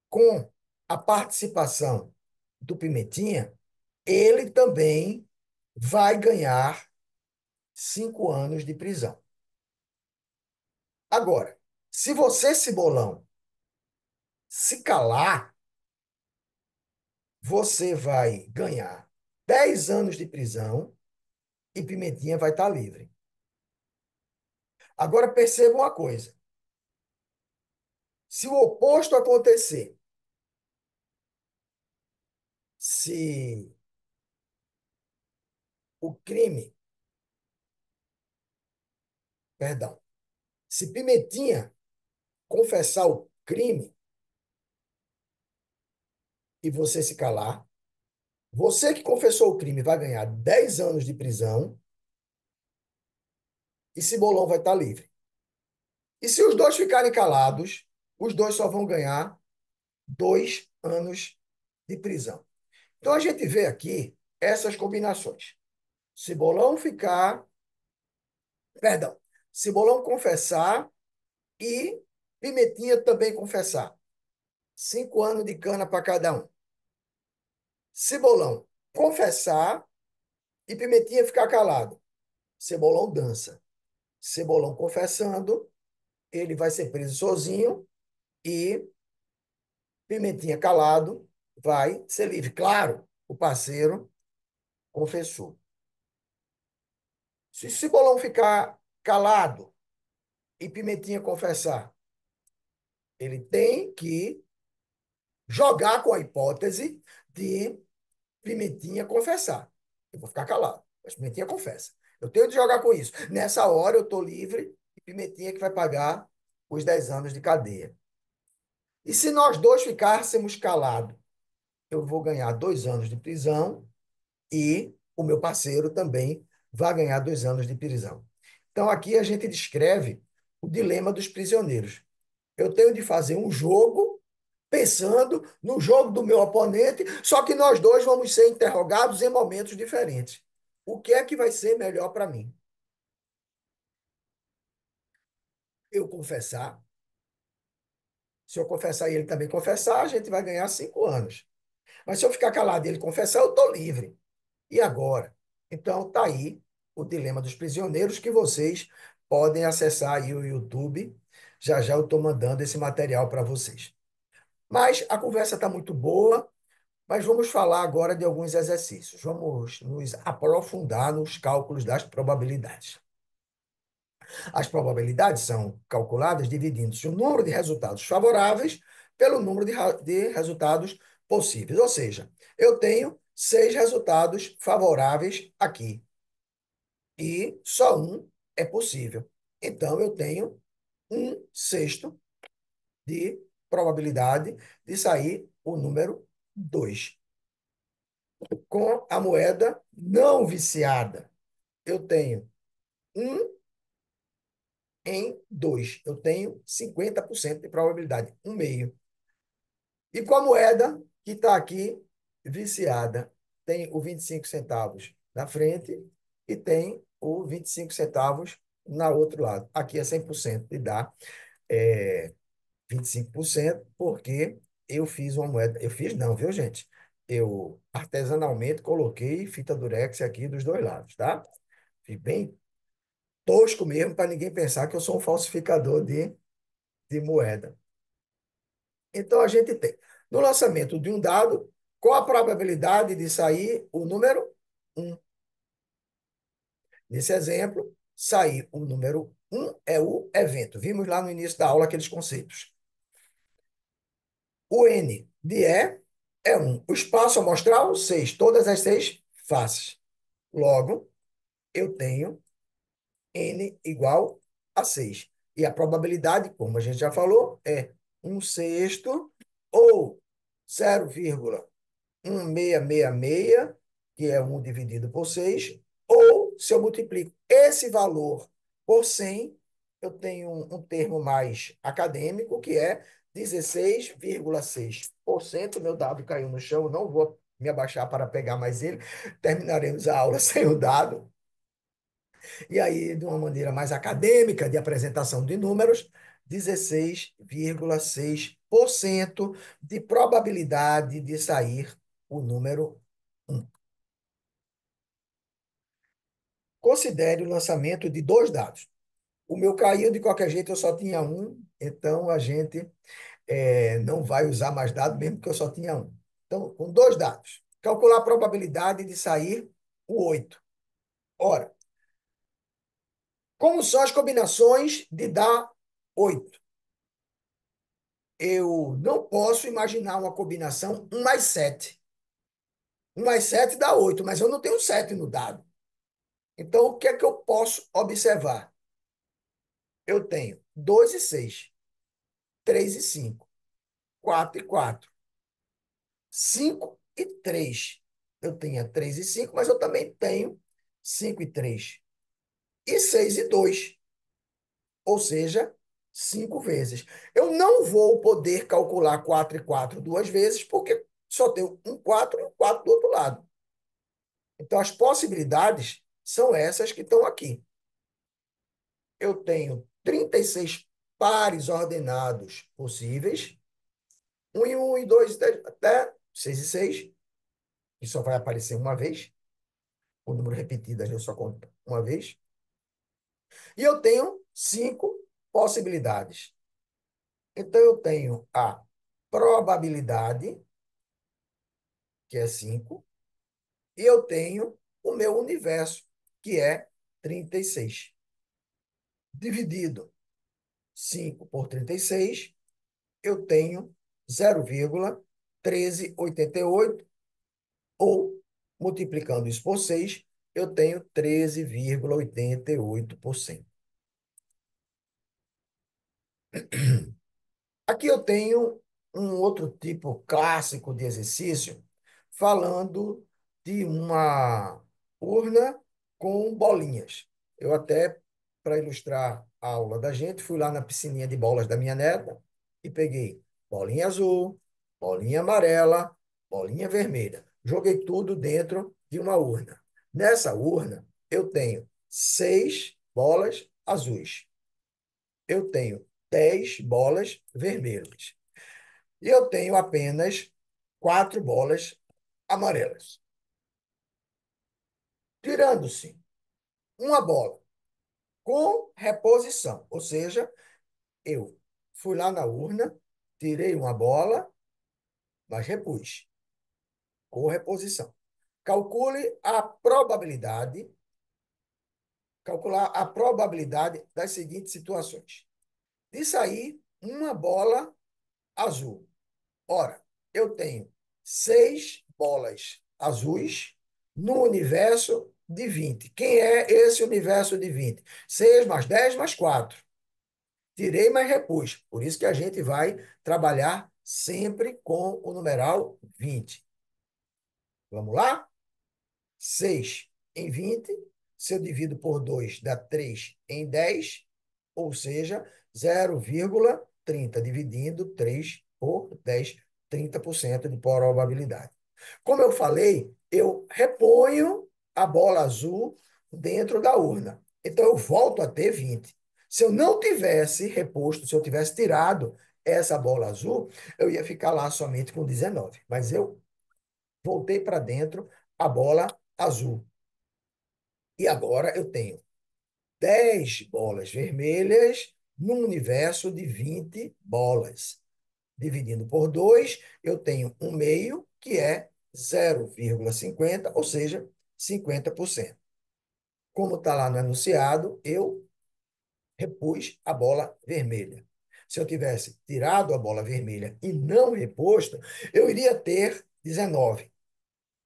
com a participação do Pimentinha, ele também vai ganhar 5 anos de prisão. Agora, se você, Cibolão, se calar, você vai ganhar 10 anos de prisão e Pimentinha vai estar livre. Agora, perceba uma coisa. Se o oposto acontecer, se o crime, perdão, se Pimentinha confessar o crime e você se calar, você que confessou o crime vai ganhar 10 anos de prisão e Cibolão vai estar livre. E se os dois ficarem calados, os dois só vão ganhar 2 anos de prisão. Então a gente vê aqui essas combinações. Cibolão ficar, perdão, Cibolão confessar e Pimentinha também confessar. 5 anos de cana para cada um. Cibolão confessar e Pimentinha ficar calado. Cebolão dança. Cebolão confessando, ele vai ser preso sozinho e Pimentinha calado vai ser livre. Claro, o parceiro confessou. Se Cebolão ficar calado e Pimentinha confessar, ele tem que jogar com a hipótese de Pimentinha confessar. Eu vou ficar calado, mas Pimentinha confessa. Eu tenho de jogar com isso. Nessa hora eu estou livre e Pimentinha que vai pagar os 10 anos de cadeia. E se nós dois ficássemos calados, eu vou ganhar 2 anos de prisão e o meu parceiro também vai ganhar 2 anos de prisão. Então, aqui a gente descreve o dilema dos prisioneiros. Eu tenho de fazer um jogo pensando no jogo do meu oponente, só que nós dois vamos ser interrogados em momentos diferentes. O que é que vai ser melhor para mim? Eu confessar. Se eu confessar e ele também confessar, a gente vai ganhar 5 anos. Mas se eu ficar calado e ele confessar, eu estou livre. E agora? Então, está aí o dilema dos prisioneiros que vocês podem acessar aí o YouTube. Já já eu estou mandando esse material para vocês. Mas a conversa está muito boa, mas vamos falar agora de alguns exercícios. Vamos nos aprofundar nos cálculos das probabilidades. As probabilidades são calculadas dividindo-se o número de resultados favoráveis pelo número de resultados possíveis. Ou seja, eu tenho 6 resultados favoráveis aqui e só um é possível. Então, eu tenho 1/6 de probabilidade de sair o número 2. Com a moeda não viciada, eu tenho 1 em 2. Eu tenho 50% de probabilidade, 1 meio. E com a moeda que está aqui viciada, tem o 25 centavos na frente e tem o 25 centavos na outro lado. Aqui é 100% de dar 25%, porque eu fiz uma moeda. Eu fiz não, viu, gente? Eu artesanalmente coloquei fita durex aqui dos dois lados, tá? Fiz bem tosco mesmo, para ninguém pensar que eu sou um falsificador de moeda. Então, a gente tem, no lançamento de um dado, qual a probabilidade de sair o número 1? Nesse exemplo, sair o número 1 é o evento. Vimos lá no início da aula aqueles conceitos. O N de E é 1. O espaço amostral, 6. Todas as 6 faces. Logo, eu tenho N igual a 6. E a probabilidade, como a gente já falou, é 1/6 ou 0,1666, que é 1 dividido por 6, ou se eu multiplico esse valor por 100, eu tenho um termo mais acadêmico, que é 16,6%. Meu dado caiu no chão, não vou me abaixar para pegar mais ele. Terminaremos a aula sem o dado. E aí, de uma maneira mais acadêmica de apresentação de números, 16,6% de probabilidade de sair o número 1. Considere o lançamento de 2 dados. O meu caiu de qualquer jeito, eu só tinha um, então a gente não vai usar mais dados, mesmo que eu só tinha um. Então, com 2 dados, calcular a probabilidade de sair o 8. Ora, como são as combinações de dar 8? Eu não posso imaginar uma combinação 1 mais 7. 1 mais 7 dá 8, mas eu não tenho 7 no dado. Então, o que é que eu posso observar? Eu tenho 2 e 6, 3 e 5, 4 e 4, 5 e 3. Eu tenho 3 e 5, mas eu também tenho 5 e 3. E 6 e 2, ou seja, 5 vezes. Eu não vou poder calcular 4 e 4 duas vezes, porque só tenho um 4 e um 4 do outro lado. Então, as possibilidades são essas que estão aqui. Eu tenho 36 pares ordenados possíveis, 1 e 1 e 2 até 6 e 6, que só vai aparecer uma vez. O número repetido eu só conto uma vez. E eu tenho 5 possibilidades. Então, eu tenho a probabilidade, que é 5, e eu tenho o meu universo, que é 36. Dividido 5 por 36, eu tenho 0,1388, ou, multiplicando isso por 6, eu tenho 13,88%. Aqui eu tenho um outro tipo clássico de exercício, falando de uma urna com bolinhas. Eu até, para ilustrar a aula da gente, fui lá na piscininha de bolas da minha neta e peguei bolinha azul, bolinha amarela, bolinha vermelha. Joguei tudo dentro de uma urna. Nessa urna, eu tenho 6 bolas azuis. Eu tenho 10 bolas vermelhas. E eu tenho apenas 4 bolas amarelas. Tirando-se uma bola com reposição, ou seja, eu fui lá na urna, tirei uma bola, mas repus, com reposição. Calcule a probabilidade, calcular a probabilidade das seguintes situações. De sair uma bola azul. Ora, eu tenho 6 bolas azuis no universo de 20. Quem é esse universo de 20? 6 mais 10 mais 4. Tirei, mas repus. Por isso que a gente vai trabalhar sempre com o numeral 20. Vamos lá? 6 em 20. Se eu divido por 2, dá 3 em 10, ou seja, 0,30. Dividindo 3 por 10, 30% de probabilidade. Como eu falei, eu reponho a bola azul dentro da urna. Então, eu volto a ter 20. Se eu não tivesse reposto, se eu tivesse tirado essa bola azul, eu ia ficar lá somente com 19. Mas eu voltei para dentro a bola azul. E agora eu tenho 10 bolas vermelhas num universo de 20 bolas. Dividindo por 2, eu tenho um meio, que é 0,50, ou seja, 50%. Como está lá no enunciado, eu repus a bola vermelha. Se eu tivesse tirado a bola vermelha e não reposto, eu iria ter 19.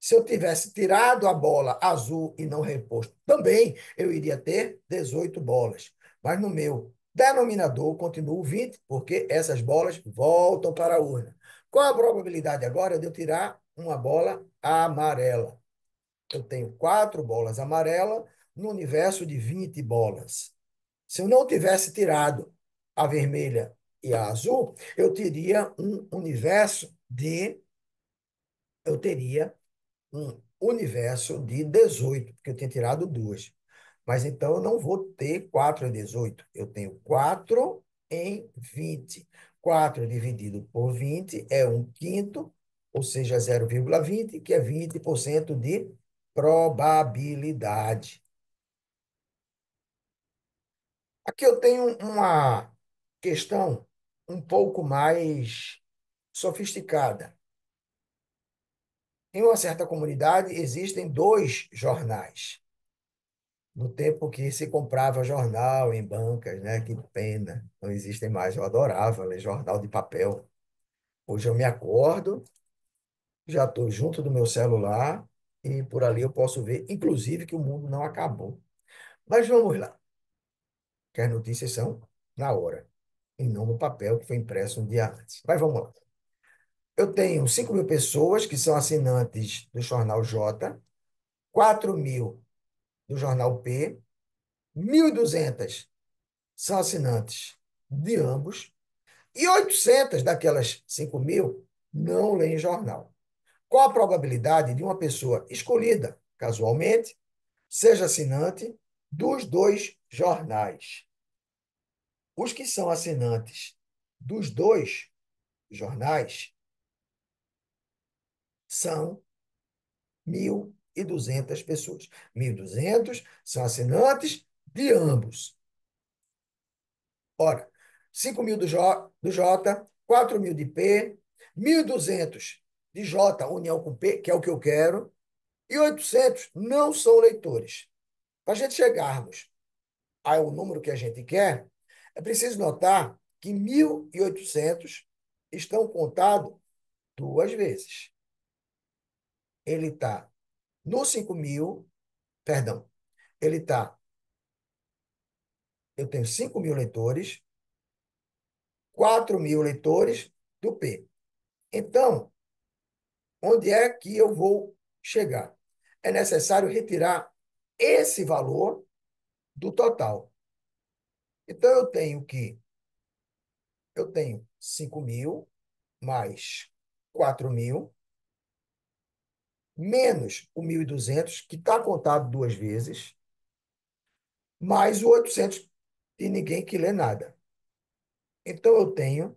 Se eu tivesse tirado a bola azul e não reposto, também eu iria ter 18 bolas. Mas no meu denominador continuo 20, porque essas bolas voltam para a urna. Qual a probabilidade agora de eu tirar uma bola amarela? Eu tenho 4 bolas amarelas no universo de 20 bolas. Se eu não tivesse tirado a vermelha e a azul, eu teria um universo de. Eu teria um universo de 18, porque eu tinha tirado duas. Mas então eu não vou ter 4 em 18. Eu tenho 4 em 20. 4 dividido por 20 é um quinto, ou seja, 0,20, que é 20% de probabilidade. Aqui eu tenho uma questão um pouco mais sofisticada. Em uma certa comunidade existem dois jornais. No tempo que se comprava jornal em bancas, né? Que pena, não existem mais. Eu adorava ler jornal de papel. Hoje eu me acordo, já estou junto do meu celular e por ali eu posso ver, inclusive, que o mundo não acabou. Mas vamos lá, que as notícias são na hora, e não no papel que foi impresso um dia antes. Mas vamos lá. Eu tenho 5.000 pessoas que são assinantes do jornal J, 4.000 do jornal P, 1.200 são assinantes de ambos, e 800 daquelas 5.000 não leem jornal. Qual a probabilidade de uma pessoa escolhida casualmente seja assinante dos dois jornais? Os que são assinantes dos dois jornais são 1.200 pessoas. 1.200 são assinantes de ambos. Ora, 5.000 do J, 4.000 de P, 1.200 de J, união com P, que é o que eu quero, e 800 não são leitores. Para a gente chegarmos ao número que a gente quer, é preciso notar que 1.800 estão contados duas vezes. Ele está no 5.000, perdão, ele está, eu tenho 5.000 leitores, 4.000 leitores do P. Então, onde é que eu vou chegar? É necessário retirar esse valor do total. Então, eu tenho 5.000 mais 4.000, menos o 1.200, que está contado duas vezes, mais o 800, de ninguém que lê nada. Então, eu tenho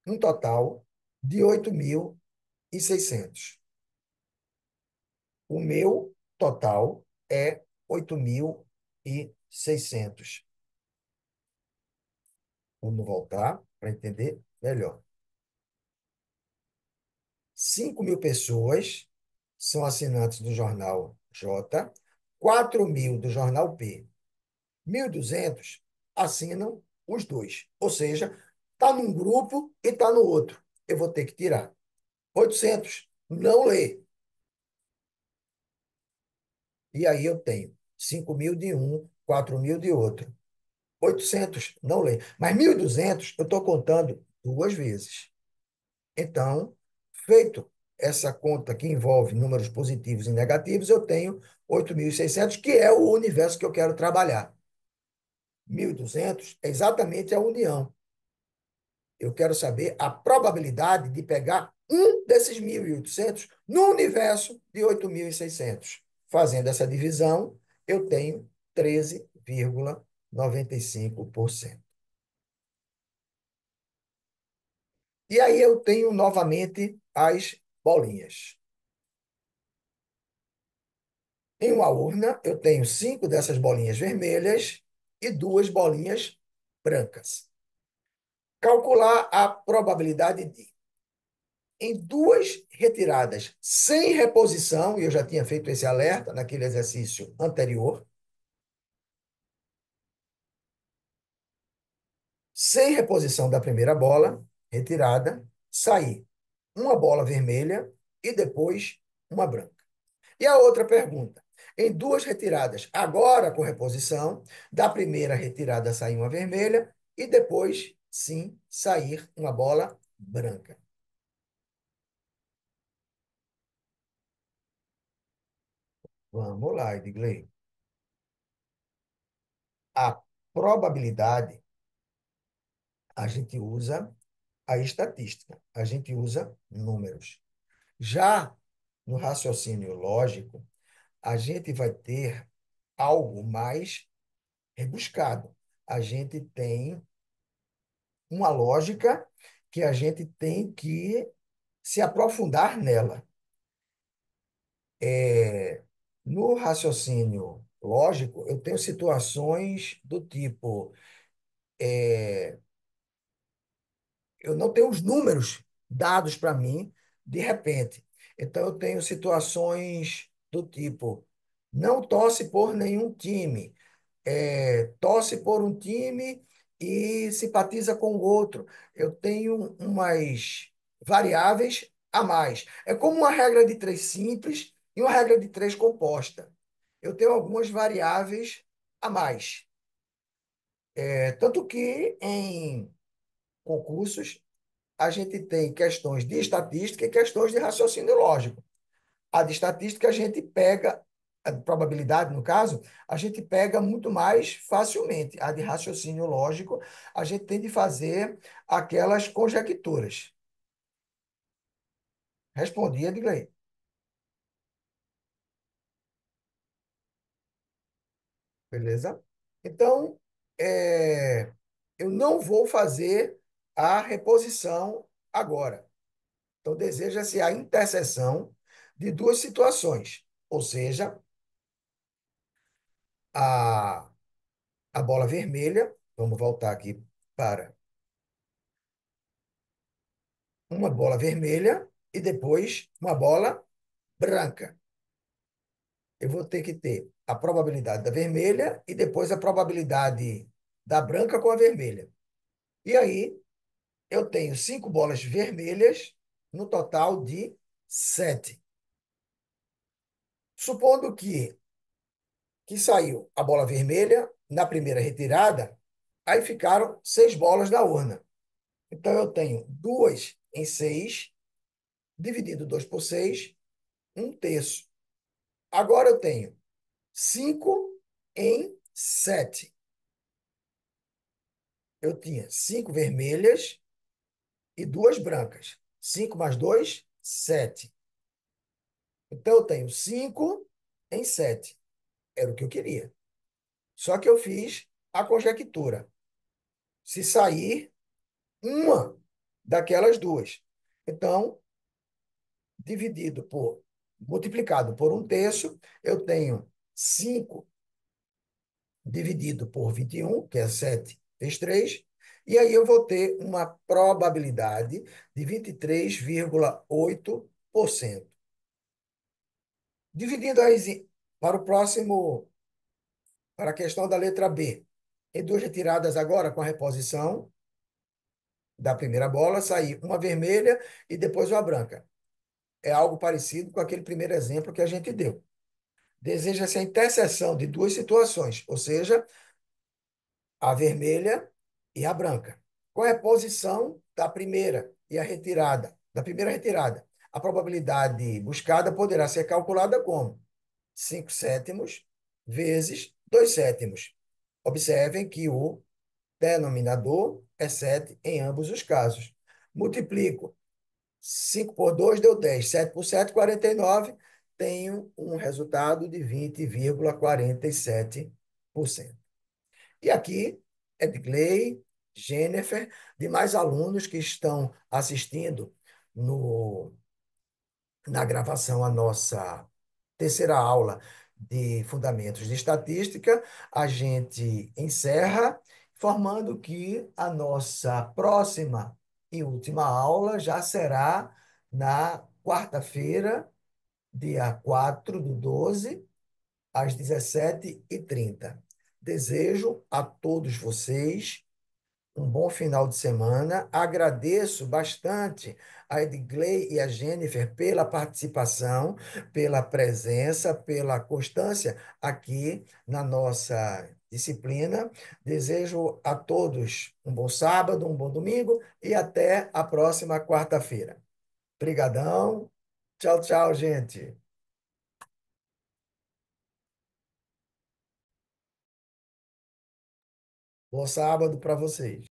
um total de 8.600. O meu total é 8.600. Vamos voltar para entender melhor. 5.000 pessoas são assinantes do jornal J, 4.000 do jornal P. 1.200 assinam os dois. Ou seja, está num grupo e está no outro. Eu vou ter que tirar. 800 não lê. E aí eu tenho 5.000 de um, 4.000 de outro. 800 não lê. Mas 1.200 eu estou contando duas vezes. Então, feito essa conta que envolve números positivos e negativos, eu tenho 8.600, que é o universo que eu quero trabalhar. 1.200 é exatamente a união. Eu quero saber a probabilidade de pegar um desses 1.800 no universo de 8.600. Fazendo essa divisão, eu tenho 13,95%. E aí eu tenho novamente as bolinhas. Em uma urna, eu tenho 5 dessas bolinhas vermelhas e 2 bolinhas brancas. Calcular a probabilidade de, em 2 retiradas sem reposição, e eu já tinha feito esse alerta naquele exercício anterior, sem reposição da primeira bola retirada, sair uma bola vermelha e depois uma branca. E a outra pergunta: em 2 retiradas, agora com reposição, da primeira retirada sair uma vermelha e depois, sim, sair uma bola branca. Vamos lá, Edgley. A probabilidade, a gente usa a estatística, a gente usa números. Já no raciocínio lógico, a gente vai ter algo mais rebuscado. A gente tem uma lógica que a gente tem que se aprofundar nela. No raciocínio lógico, eu tenho situações do tipo, eu não tenho os números dados para mim de repente. Então, eu tenho situações do tipo, não torce por nenhum time, torce por um time e simpatiza com o outro. Eu tenho umas variáveis a mais. É como uma regra de três simples e uma regra de três composta. Eu tenho algumas variáveis a mais. Tanto que em concursos a gente tem questões de estatística e questões de raciocínio lógico. A de estatística a gente pega, a de probabilidade, no caso, a gente pega muito mais facilmente. A de raciocínio lógico, a gente tem de fazer aquelas conjecturas. Respondi, Edgley. Beleza? Então, eu não vou fazer a reposição agora. Então, deseja-se a interseção de duas situações, ou seja, a, a bola vermelha, vamos voltar aqui para uma bola vermelha e depois uma bola branca. Eu vou ter que ter a probabilidade da vermelha e depois a probabilidade da branca com a vermelha. E aí eu tenho 5 bolas vermelhas no total de 7. Supondo que saiu a bola vermelha na primeira retirada, aí ficaram 6 bolas na urna. Então eu tenho 2 em 6, dividido 2 por 6, 1 terço. Agora eu tenho 5 em 7. Eu tinha 5 vermelhas e 2 brancas. 5 mais 2, 7. Então eu tenho 5 em 7. Era o que eu queria. Só que eu fiz a conjectura. Se sair uma daquelas duas. Então, multiplicado por 1 terço, eu tenho 5 dividido por 21, que é 7 vezes 3, e aí eu vou ter uma probabilidade de 23,8%. Dividindo para o próximo, para a questão da letra B, em 2 retiradas agora com a reposição da primeira bola, sair uma vermelha e depois uma branca. É algo parecido com aquele primeiro exemplo que a gente deu. Deseja-se a interseção de duas situações, ou seja, a vermelha e a branca. Qual é a posição da primeira e a retirada? Da primeira retirada. A probabilidade buscada poderá ser calculada como 5 sétimos vezes 2 sétimos. Observem que o denominador é 7 em ambos os casos. Multiplico 5 por 2 deu 10. 7 por 7, 49. Tenho um resultado de 20,47%. E aqui, Edgley, Jennifer, demais alunos que estão assistindo no, na gravação a nossa terceira aula de Fundamentos de Estatística, a gente encerra informando que a nossa próxima e última aula já será na quarta-feira, dia 4/12, às 17h30. Desejo a todos vocês um bom final de semana. Agradeço bastante a Edgley e a Jennifer pela participação, pela presença, pela constância aqui na nossa disciplina. Desejo a todos um bom sábado, um bom domingo e até a próxima quarta-feira. Obrigadão. Tchau, tchau, gente. Bom sábado para vocês.